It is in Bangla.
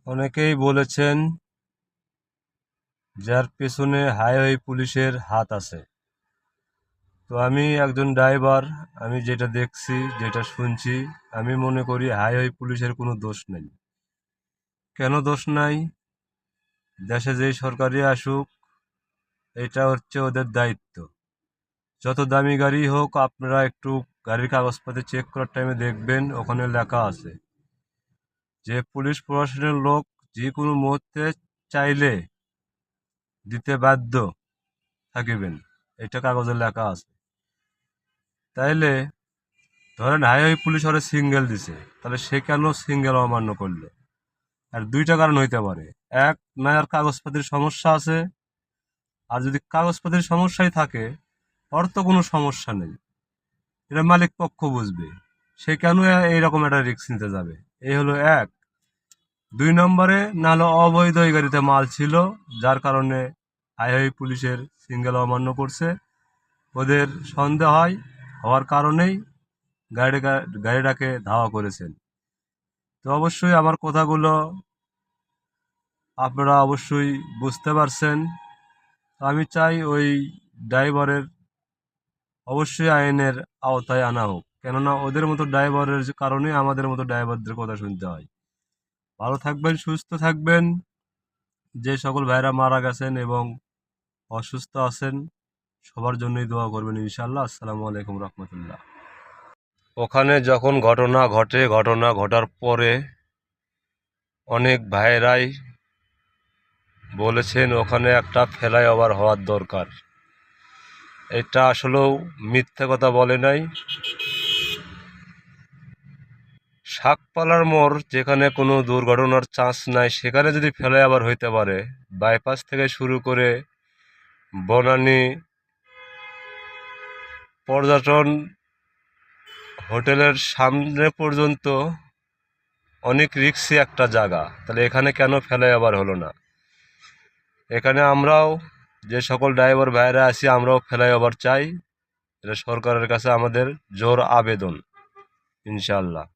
অনেকেই বলেছেন যার পেছনে হাইওয়ে পুলিশের হাত আছে। তো আমি একজন ড্রাইভার, আমি যেটা দেখছি যেটা শুনছি, আমি মনে করি হাইওয়ে পুলিশের কোনো দোষ নেই। কেন দোষ নাই? দেশে যেই সরকারই আসুক, এটা হচ্ছে ওদের দায়িত্ব। যত দামি গাড়ি হোক, আপনারা একটু গাড়ির কাগজপত্র চেক করার টাইমে দেখবেন ওখানে লেখা আছে যে পুলিশ প্রশাসনের লোক যে কোনো মুহূর্তে চাইলে দিতে বাধ্য থাকিবেন, এটা কাগজে লেখা আছে। তাইলে ধরেন হাইওয়ে পুলিশ ওরা সিঙ্গেল দিছে, তাহলে সে কেন সিঙ্গেল অমান্য করলো? আর দুইটা কারণ হইতে পারে। এক, না আর কাগজপত্রের সমস্যা আছে, আর যদি কাগজপত্রের সমস্যাই থাকে ওর তো কোনো সমস্যা নেই, এটা মালিক পক্ষ বুঝবে, সে কেন এইরকম একটা রিস্ক নিতে যাবে? এই হলো এক। দুই নম্বরে, না হলো অবৈধ এই গাড়িতে মাল ছিল, যার কারণে হাইওয়ে পুলিশের সিঙ্গেল অমান্য করছে। ওদের সন্দেহ হওয়ার কারণেই গাড়িটাকে ধাওয়া করেছেন। তো অবশ্যই আমার কথাগুলো আপনারা অবশ্যই বুঝতে পারছেন। আমি চাই ওই ড্রাইভারের অবশ্যই আইনের আওতায় আনা হোক, কেননা ওদের মতো ড্রাইভারের কারণে আমাদের মতো ড্রাইভারদের কথা শুনতে হয়। ভালো থাকবেন, সুস্থ থাকবেন। যে সকল ভাইরা মারা গেছেন এবং অসুস্থ আছেন, সবার জন্যই দোয়া করবেন ইনশাল্লাহ। আসসালামু আলাইকুম রহমতুল্লাহ। ওখানে যখন ঘটনা ঘটে, ঘটনা ঘটার পরে অনেক ভাইরাই বলেছেন ওখানে একটা ফ্লাইওভার হওয়ার দরকার। এটা আসলেও মিথ্যে কথা বলে নাই। শাকপালার মোড়, যেখানে কোনো দুর্ঘটনার চান্স নাই, সেখানে যদি ফ্লাইওভার হইতে পারে, বাইপাস থেকে শুরু করে বনানী পর্যটন হোটেলের সামনে পর্যন্ত অনেক রিস্কি একটা জায়গা, তাহলে এখানে কেন ফ্লাইওভার হলো না? এখানে আমরাও যে সকল ড্রাইভার ভাইরা আছি, আমরাও ফ্লাইওভার চাই। এটা সরকারের কাছে আমাদের জোর আবেদন ইনশাআল্লাহ।